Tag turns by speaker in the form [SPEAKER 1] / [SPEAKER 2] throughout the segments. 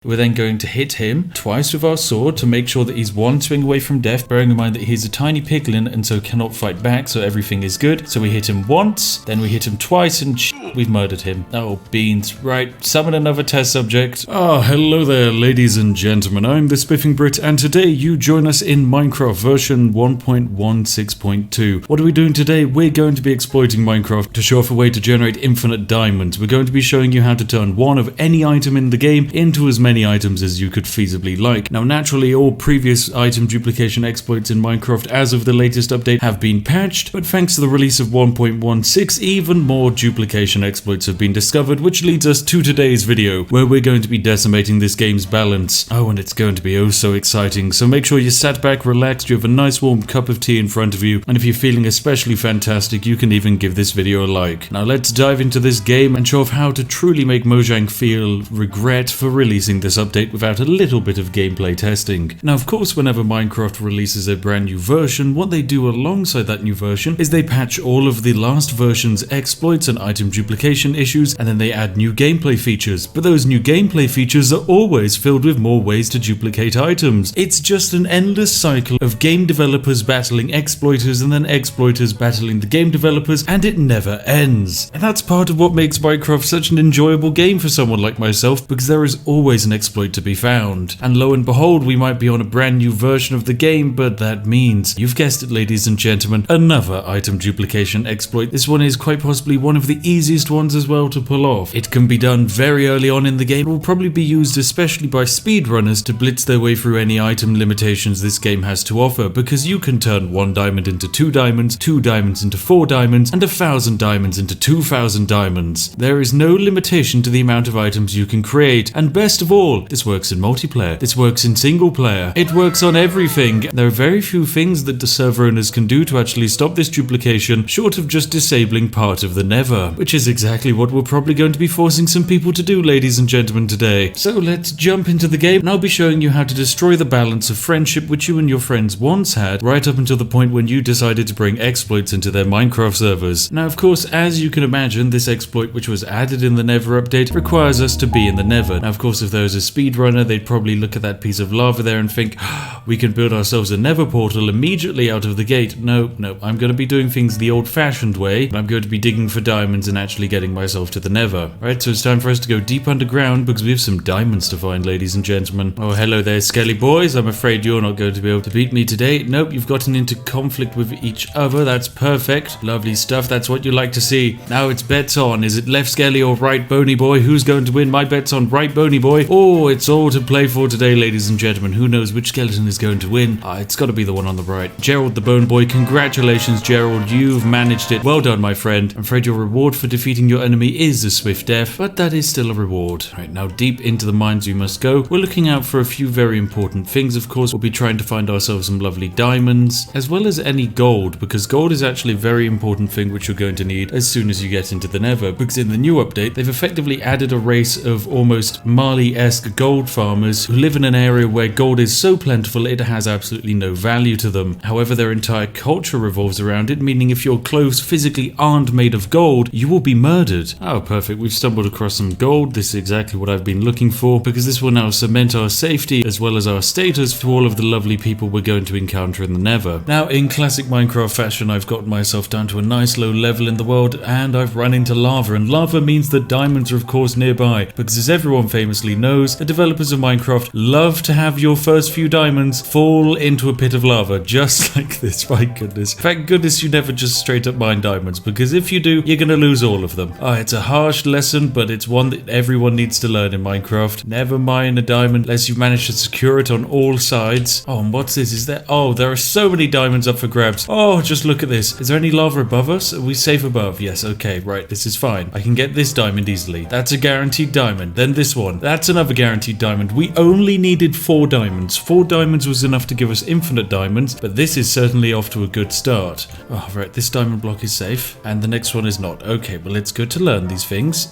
[SPEAKER 1] We're then going to hit him twice with our sword to make sure that he's one swing away from death, bearing in mind that he's a tiny piglin and so cannot fight back, so everything is good. So we hit him once, then we hit him twice, and we've murdered him. Oh, beans. Right, summon another test subject. Ah, hello there, ladies and gentlemen. I'm the Spiffing Brit, and today you join us in Minecraft version 1.16.2. What are we doing today? We're going to be exploiting Minecraft to show off a way to generate infinite diamonds. We're going to be showing you how to turn one of any item in the game into as many items as you could feasibly like. Now, naturally, all previous item duplication exploits in Minecraft as of the latest update have been patched, but thanks to the release of 1.16, even more duplication exploits have been discovered, which leads us to today's video, where we're going to be decimating this game's balance. Oh, and it's going to be oh so exciting, so make sure you're sat back, relaxed, you have a nice warm cup of tea in front of you, and if you're feeling especially fantastic, you can even give this video a like. Now let's dive into this game and show off how to truly make Mojang feel regret for releasing this update without a little bit of gameplay testing. Now, of course, whenever Minecraft releases a brand new version, what they do alongside that new version is they patch all of the last version's exploits and item duplication issues, and then they add new gameplay features. But those new gameplay features are always filled with more ways to duplicate items. It's just an endless cycle of game developers battling exploiters and then exploiters battling the game developers, and it never ends. And that's part of what makes Minecraft such an enjoyable game for someone like myself, because there is always an exploit to be found. And lo and behold, we might be on a brand new version of the game, but that means, you've guessed it ladies and gentlemen, another item duplication exploit. This one is quite possibly one of the easiest ones as well to pull off. It can be done very early on in the game. It will probably be used especially by speedrunners to blitz their way through any item limitations this game has to offer, because you can turn 1 diamond into 2 diamonds, 2 diamonds into 4 diamonds, and 1,000 diamonds into 2,000 diamonds. There is no limitation to the amount of items you can create, and best of all, this works in multiplayer, this works in single player, it works on everything. There are very few things that the server owners can do to actually stop this duplication, short of just disabling part of the nether, which is exactly what we're probably going to be forcing some people to do, ladies and gentlemen, today. So let's jump into the game, and I'll be showing you how to destroy the balance of friendship which you and your friends once had, right up until the point when you decided to bring exploits into their Minecraft servers. Now, of course, as you can imagine, this exploit which was added in the nether update requires us to be in the nether. Now, of course, if there was a speedrunner, they'd probably look at that piece of lava there and think, we can build ourselves a nether portal immediately out of the gate. No, I'm going to be doing things the old-fashioned way. I'm going to be digging for diamonds and actually getting myself to the nether. Right, so it's time for us to go deep underground because we have some diamonds to find, ladies and gentlemen. Oh, hello there, skelly boys. I'm afraid you're not going to be able to beat me today. Nope, you've gotten into conflict with each other. That's perfect. Lovely stuff. That's what you like to see. Now it's bets on. Is it left skelly or right bony boy? Who's going to win? My bet's on right bony boy. Oh, it's all to play for today, ladies and gentlemen. Who knows which skeleton is going to win? It's got to be the one on the right. Gerald the Bone Boy. Congratulations, Gerald. You've managed it. Well done, my friend. I'm afraid your reward for defeating your enemy is a swift death, but that is still a reward. Right, now deep into the mines we must go. We're looking out for a few very important things, of course. We'll be trying to find ourselves some lovely diamonds, as well as any gold, because gold is actually a very important thing which you're going to need as soon as you get into the nether, because in the new update, they've effectively added a race of almost Marley-esque gold farmers who live in an area where gold is so plentiful it has absolutely no value to them. However, their entire culture revolves around it, meaning if your clothes physically aren't made of gold, you will be murdered. Oh, perfect. We've stumbled across some gold. This is exactly what I've been looking for, because this will now cement our safety as well as our status to all of the lovely people we're going to encounter in the nether. Now, in classic Minecraft fashion, I've gotten myself down to a nice low level in the world, and I've run into lava, and lava means that diamonds are of course nearby, because as everyone famously knows, the developers of Minecraft love to have your first few diamonds fall into a pit of lava, just like this. My goodness. Thank goodness you never just straight up mine diamonds, because if you do, you're gonna lose all of them. It's a harsh lesson, but it's one that everyone needs to learn in Minecraft. Never mine a diamond unless you manage to secure it on all sides. Oh, and what's this? Is there? Oh, there are so many diamonds up for grabs. Oh, just look at this. Is there any lava above us? Are we safe above? Yes, okay, right, this is fine. I can get this diamond easily. That's a guaranteed diamond. Then this one. That's another guaranteed diamond. We only needed 4 diamonds. 4 diamonds was enough to give us infinite diamonds, but this is certainly off to a good start. Oh, right, this diamond block is safe, and the next one is not. Okay, well, it's good to learn these things.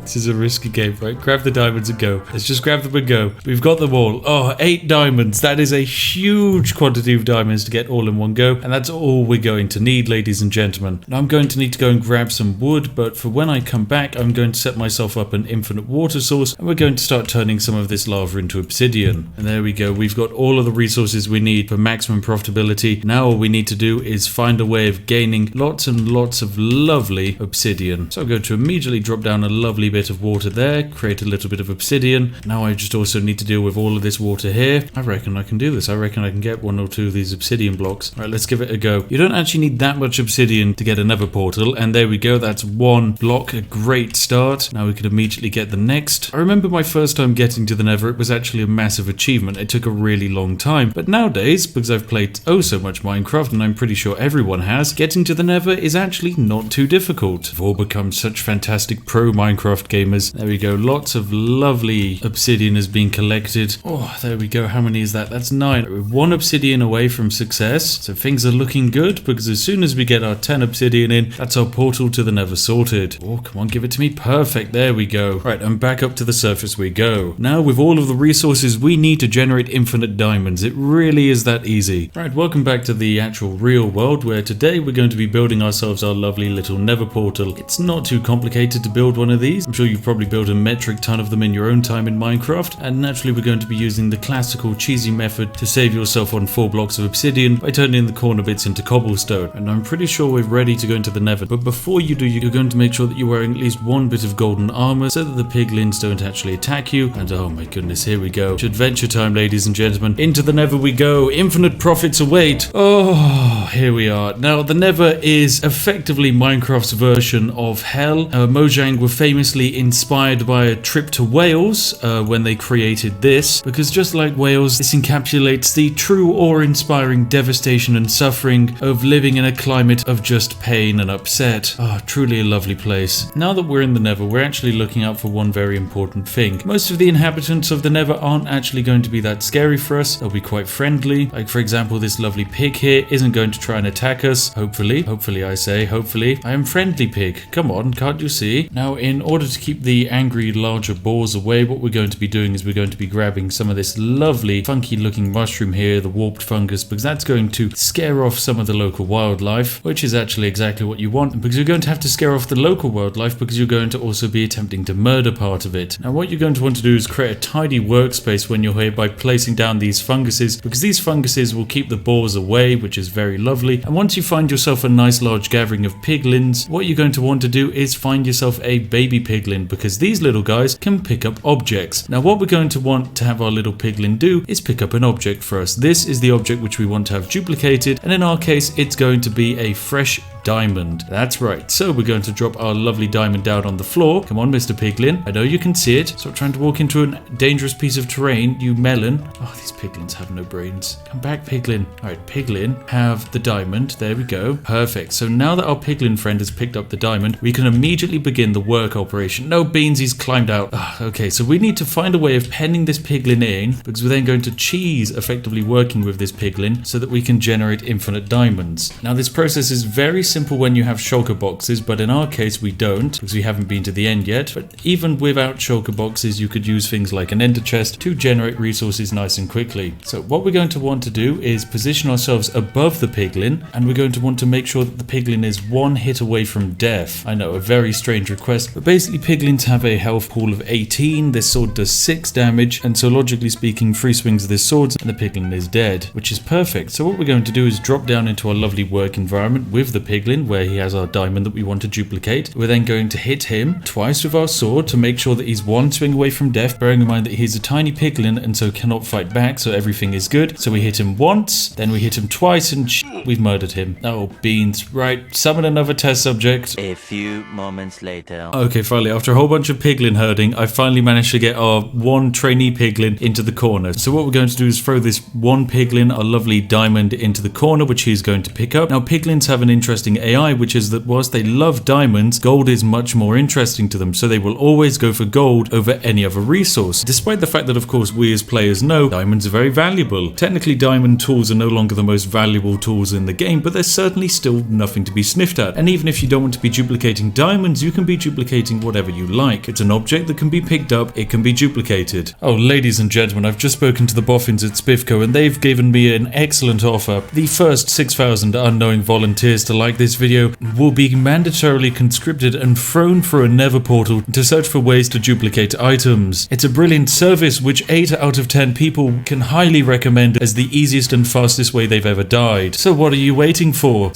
[SPEAKER 1] This is a risky game, right? Grab the diamonds and go. Let's just grab them and go. We've got them all. Oh, 8 diamonds. That is a huge quantity of diamonds to get all in one go, and that's all we're going to need, ladies and gentlemen. Now, I'm going to need to go and grab some wood, but for when I come back, I'm going to set myself up an infinite infinite water source, and we're going to start turning some of this lava into obsidian. And there we go, we've got all of the resources we need for maximum profitability. Now all we need to do is find a way of gaining lots and lots of lovely obsidian. So I'm going to immediately drop down a lovely bit of water there, create a little bit of obsidian. Now I just also need to deal with all of this water here. I reckon I can do this. I reckon I can get 1 or 2 of these obsidian blocks. All right, let's give it a go. You don't actually need that much obsidian to get a nether portal, and there we go, that's 1 block, a great start. Now we can immediately get the next. I remember my first time getting to the nether, it was actually a massive achievement. It took a really long time, but nowadays, because I've played oh so much Minecraft, and I'm pretty sure everyone has, getting to the nether is actually not too difficult. We've all become such fantastic pro Minecraft gamers. There we go, lots of lovely obsidian is being collected. Oh, there we go, how many is that? That's 9. We're 1 obsidian away from success, so things are looking good, because as soon as we get our 10 obsidian in, that's our portal to the nether sorted. Oh, come on, give it to me. Perfect, there we go. Right, and back up to the surface we go. Now with all of the resources we need to generate infinite diamonds, it really is that easy. Right, welcome back to the actual real world, where today we're going to be building ourselves our lovely little nether portal. It's not too complicated to build one of these. I'm sure you've probably built a metric ton of them in your own time in Minecraft, and naturally we're going to be using the classical cheesy method to save yourself on 4 blocks of obsidian by turning the corner bits into cobblestone. And I'm pretty sure we're ready to go into the nether, but before you do, you're going to make sure that you're wearing at least 1 bit of golden armor so that the piglins don't actually attack you. And oh my goodness, here we go. It's adventure time, ladies and gentlemen. Into the nether we go. Infinite profits await. Oh, here we are. Now the nether is effectively Minecraft's version of hell. Mojang were famously inspired by a trip to Wales when they created this, because just like Wales, this encapsulates the true awe-inspiring devastation and suffering of living in a climate of just pain and upset. Ah, truly a lovely place. Now that we're in the nether, we're actually looking out for one very important thing. Most of the inhabitants of the nether aren't actually going to be that scary for us. They'll be quite friendly. Like for example, this lovely pig here isn't going to try and attack us. Hopefully. Hopefully I say. Hopefully. I am friendly, pig. Come on, can't you see? Now in order to keep the angry larger boars away, what we're going to be doing is we're going to be grabbing some of this lovely funky looking mushroom here, the warped fungus, because that's going to scare off some of the local wildlife, which is actually exactly what you want, because you're going to have to scare off the local wildlife because you're going to also be attempting to murder part of it. Now what you're going to want to do is create a tidy workspace when you're here by placing down these funguses, because these funguses will keep the boars away, which is very lovely. And once you find yourself a nice large gathering of piglins, what you're going to want to do is find yourself a baby piglin, because these little guys can pick up objects. Now what we're going to want to have our little piglin do is pick up an object for us. This is the object which we want to have duplicated, and in our case it's going to be a fresh diamond. That's right. So we're going to drop our lovely diamond down on the floor. Come on, Mr. Piglin. I know you can see it. Stop trying to walk into a dangerous piece of terrain, you melon. Oh, these piglins have no brains. Come back, Piglin. All right, Piglin, have the diamond. There we go. Perfect. So now that our Piglin friend has picked up the diamond, we can immediately begin the work operation. No, Beans, he's climbed out. Okay, so we need to find a way of penning this Piglin in, because we're then going to cheese effectively working with this Piglin so that we can generate infinite diamonds. Now this process is very simple when you have shulker boxes, but in our case we don't, because we haven't been to the end yet. But even without shulker boxes, you could use things like an ender chest to generate resources nice and quickly. So what we're going to want to do is position ourselves above the piglin, and we're going to want to make sure that the piglin is 1 hit away from death. I know, a very strange request, but basically piglins have a health pool of 18. This sword does 6 damage, and so logically speaking, 3 swings of this sword and the piglin is dead, which is perfect. So what we're going to do is drop down into our lovely work environment with the piglin, where he has our diamond that we want to duplicate. We're then going to hit him twice with our sword to make sure that he's 1 swing away from death, bearing in mind that he's a tiny piglin and so cannot fight back, so everything is good. So we hit him once, then we hit him twice, and we've murdered him. Oh, Beans. Right, summon another test subject.
[SPEAKER 2] A few moments later.
[SPEAKER 1] Okay, finally, after a whole bunch of piglin herding, I finally managed to get our 1 trainee piglin into the corner. So what we're going to do is throw this 1 piglin, our lovely diamond, into the corner, which he's going to pick up. Now, piglins have an interesting AI, which is that whilst they love diamonds, gold is much more interesting to them, so they will always go for gold over any other resource, despite the fact that of course we as players know diamonds are very valuable. Technically diamond tools are no longer the most valuable tools in the game, but they're certainly still nothing to be sniffed at. And even if you don't want to be duplicating diamonds, you can be duplicating whatever you like. It's an object that can be picked up, it can be duplicated. Oh, ladies and gentlemen, I've just spoken to the boffins at Spiffco, and they've given me an excellent offer. The first 6,000 unknowing volunteers to like this video will be mandatorily conscripted and thrown through a nether portal to search for ways to duplicate items. It's a brilliant service which 8 out of 10 people can highly recommend as the easiest and fastest way they've ever died. So what are you waiting for?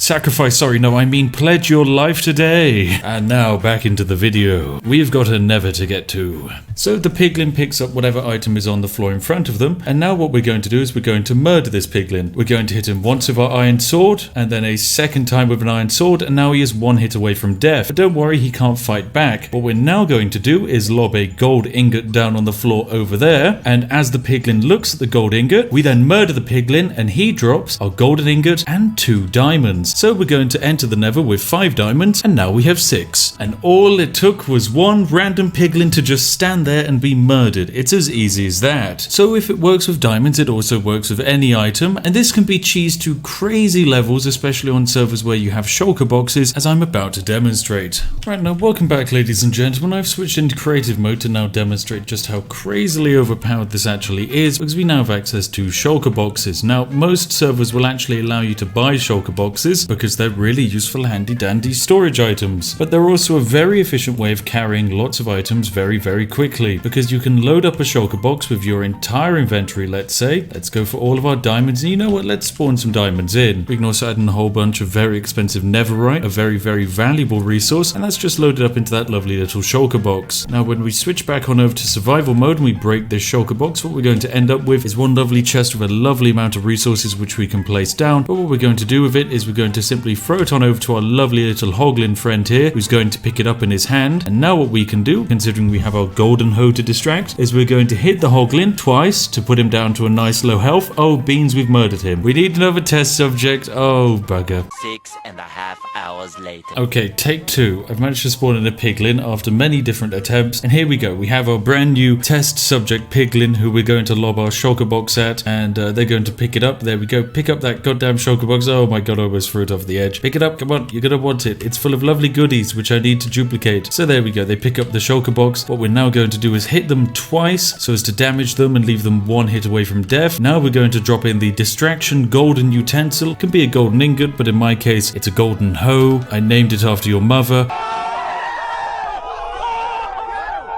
[SPEAKER 1] Pledge your life today. And now back into the video. We've got a nether to get to. So the piglin picks up whatever item is on the floor in front of them, and now what we're going to do is we're going to murder this piglin. We're going to hit him once with our iron sword, and then a second time with an iron sword, and now he is 1 hit away from death. But don't worry, he can't fight back. What we're now going to do is lob a gold ingot down on the floor over there, and as the piglin looks at the gold ingot, we then murder the piglin, and he drops our golden ingot and 2 diamonds. So we're going to enter the nether with 5 diamonds, and now we have 6. And all it took was 1 random piglin to just stand there and be murdered. It's as easy as that. So if it works with diamonds, it also works with any item, and this can be cheesed to crazy levels, especially on servers where you have shulker boxes, as I'm about to demonstrate. Right, now welcome back, ladies and gentlemen. I've switched into creative mode to now demonstrate just how crazily overpowered this actually is, because we now have access to shulker boxes. Now, most servers will actually allow you to buy shulker boxes because they're really useful handy dandy storage items, but they're also a very efficient way of carrying lots of items very, very quickly, because you can load up a shulker box with your entire inventory. Let's say, let's go for all of our diamonds, and you know what, let's spawn some diamonds in. We can also add in a whole bunch of very expensive netherite, a very, very valuable resource, and that's just loaded up into that lovely little shulker box. Now when we switch back on over to survival mode and we break this shulker box, what we're going to end up with is one lovely chest with a lovely amount of resources which we can place down. But what we're going to do with it is we're going to simply throw it on over to our lovely little hoglin friend here, who's going to pick it up in his hand. And now what we can do, considering we have our golden hoe to distract, is we're going to hit the hoglin twice to put him down to a nice low health. Oh beans, we've murdered him. We need another test subject. Oh bugger.
[SPEAKER 2] 6.5 hours later.
[SPEAKER 1] Okay, take 2. I've managed to spawn in a piglin after many different attempts, and here we go. We have our brand new test subject piglin who we're going to lob our shulker box at, and they're going to pick it up. There we go. Pick up that goddamn shulker box. Oh my god, I almost threw it off the edge. Pick it up, come on, you're gonna want it. It's full of lovely goodies which I need to duplicate. So there we go, they pick up the shulker box. What we're now going to do is hit them twice so as to damage them and leave them 1 hit away from death. Now we're going to drop in the distraction golden utensil. It can be a golden ingot, but in my case it's a golden hoe. I named it after your mother.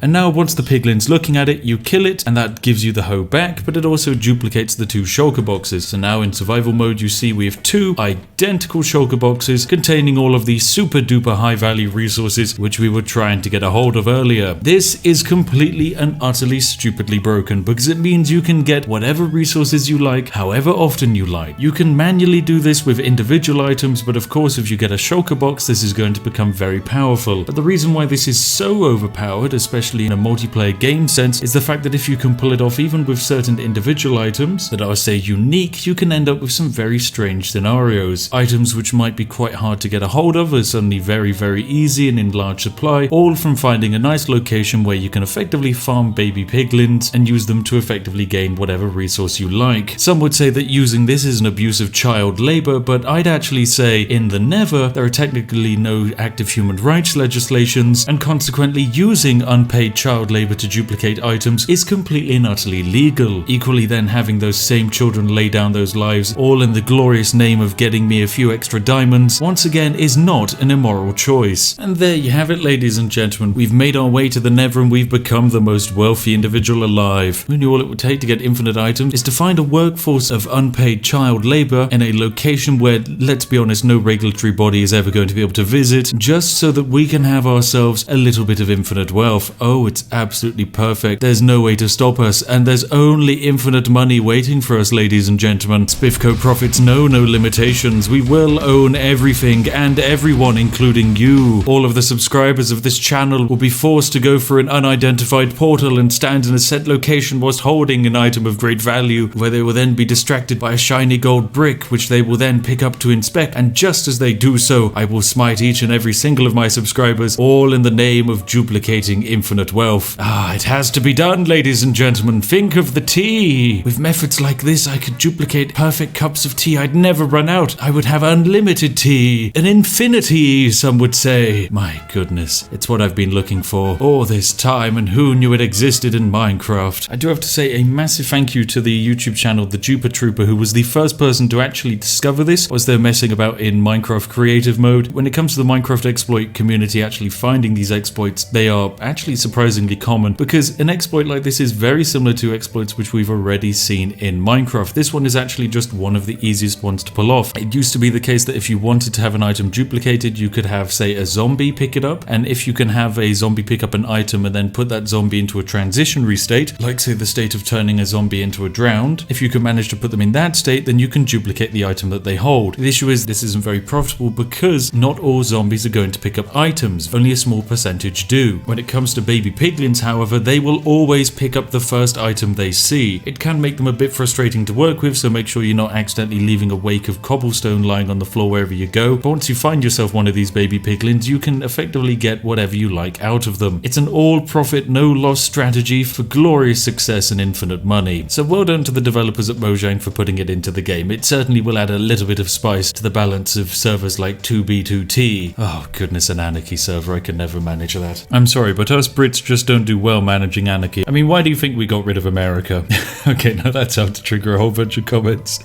[SPEAKER 1] And now once the piglin's looking at it, you kill it, and that gives you the hoe back, but it also duplicates the 2 shulker boxes. So now in survival mode you see we have 2 identical shulker boxes containing all of the super duper high value resources which we were trying to get a hold of earlier. This is completely and utterly stupidly broken because it means you can get whatever resources you like, however often you like. You can manually do this with individual items, but of course if you get a shulker box this is going to become very powerful. But the reason why this is so overpowered, especially in a multiplayer game sense, is the fact that if you can pull it off even with certain individual items that are, say, unique, you can end up with some very strange scenarios. Items which might be quite hard to get a hold of are suddenly very, very easy and in large supply, all from finding a nice location where you can effectively farm baby piglins and use them to effectively gain whatever resource you like. Some would say that using this is an abuse of child labor, but I'd actually say in the nether there are technically no active human rights legislations, and consequently using unpaid child labor to duplicate items is completely and utterly legal. Equally then, having those same children lay down those lives all in the glorious name of getting me a few extra diamonds once again is not an immoral choice. And there you have it, ladies and gentlemen. We've made our way to the nether and we've become the most wealthy individual alive. Who knew all it would take to get infinite items is to find a workforce of unpaid child labor in a location where, let's be honest, no regulatory body is ever going to be able to visit, just so that we can have ourselves a little bit of infinite wealth. Oh, it's absolutely perfect. There's no way to stop us, and there's only infinite money waiting for us, ladies and gentlemen. Spiffco profits know no limitations. We will own everything and everyone, including you. All of the subscribers of this channel will be forced to go for an unidentified portal and stand in a set location whilst holding an item of great value, where they will then be distracted by a shiny gold brick, which they will then pick up to inspect, and just as they do so, I will smite each and every single of my subscribers, all in the name of duplicating infinite infinite wealth. It has to be done, ladies and gentlemen. Think of the tea. With methods like this, I could duplicate perfect cups of tea. I'd never run out. I would have unlimited tea. An infinity, some would say. My goodness, it's what I've been looking for all this time, and who knew it existed in Minecraft. I do have to say a massive thank you to the YouTube channel The Jupa Trooper, who was the first person to actually discover this as they're messing about in Minecraft creative mode. When it comes to the Minecraft exploit community actually finding these exploits, they are actually surprisingly common, because an exploit like this is very similar to exploits which we've already seen in Minecraft. This one is actually just one of the easiest ones to pull off. It used to be the case that if you wanted to have an item duplicated, you could have, say, a zombie pick it up, and if you can have a zombie pick up an item and then put that zombie into a transitionary state, like say the state of turning a zombie into a drowned, if you can manage to put them in that state, then you can duplicate the item that they hold. The issue is this isn't very profitable because not all zombies are going to pick up items, only a small percentage do. When it comes to baby piglins, however, they will always pick up the first item they see. It can make them a bit frustrating to work with, so make sure you're not accidentally leaving a wake of cobblestone lying on the floor wherever you go. But once you find yourself one of these baby piglins, you can effectively get whatever you like out of them. It's an all profit, no loss strategy for glorious success and infinite money. So well done to the developers at Mojang for putting it into the game. It certainly will add a little bit of spice to the balance of servers like 2B2T. Oh goodness, an anarchy server, I could never manage that. I'm sorry, but us Brits just don't do well managing anarchy. I mean, why do you think we got rid of America? Okay, now that's how to trigger a whole bunch of comments.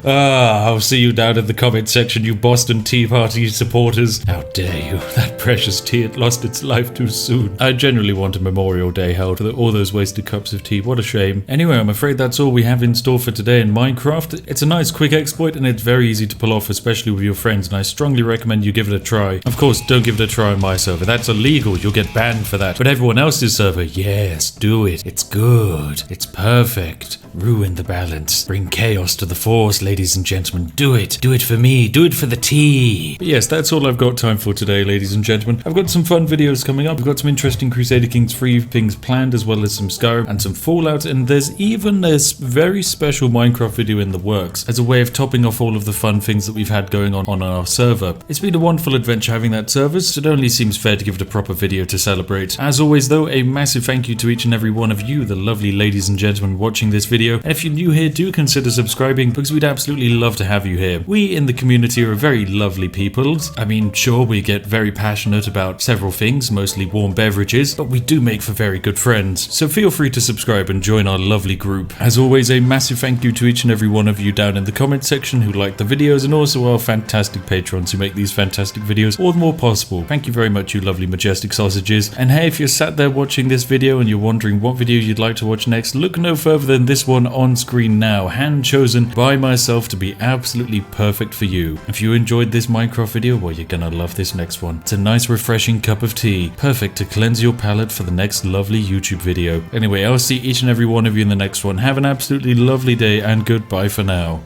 [SPEAKER 1] I'll see you down in the comment section, you Boston Tea Party supporters. How dare you? That precious tea had lost its life too soon. I generally want a Memorial Day held for all those wasted cups of tea. What a shame. Anyway, I'm afraid that's all we have in store for today in Minecraft. It's a nice quick exploit and it's very easy to pull off, especially with your friends, and I strongly recommend you give it a try. Of course, don't give it a try on my server. That's illegal. You'll get banned for that. But everyone else's server, yes, do it. It's good. It's perfect. Ruin the balance. Bring chaos to the force, ladies and gentlemen. Do it. Do it for me. Do it for the tea. But yes, that's all I've got time for today, ladies and gentlemen. I've got some fun videos coming up. I've got some interesting Crusader Kings 3 things planned, as well as some Skyrim and some Fallout, and there's even this very special Minecraft video in the works as a way of topping off all of the fun things that we've had going on our server. It's been a wonderful adventure having that server, so it only seems fair to give it a proper video to celebrate. As always though, a massive thank you to each and every one of you, the lovely ladies and gentlemen watching this video, and if you're new here, do consider subscribing because we'd absolutely love to have you here. We in the community are very lovely people. I mean, sure, we get very passionate about several things, mostly warm beverages, but we do make for very good friends. So feel free to subscribe and join our lovely group. As always, a massive thank you to each and every one of you down in the comment section who like the videos, and also our fantastic patrons who make these fantastic videos all the more possible. Thank you very much, you lovely majestic sausages. And hey, if you're sat there watching this video and you're wondering what video you'd like to watch next, look no further than this one on screen now, hand chosen by myself to be absolutely perfect for you. If you enjoyed this Minecraft video, well, you're gonna love this next one. It's a nice refreshing cup of tea, perfect to cleanse your palate for the next lovely YouTube video. Anyway, I'll see each and every one of you in the next one. Have an absolutely lovely day and goodbye for now.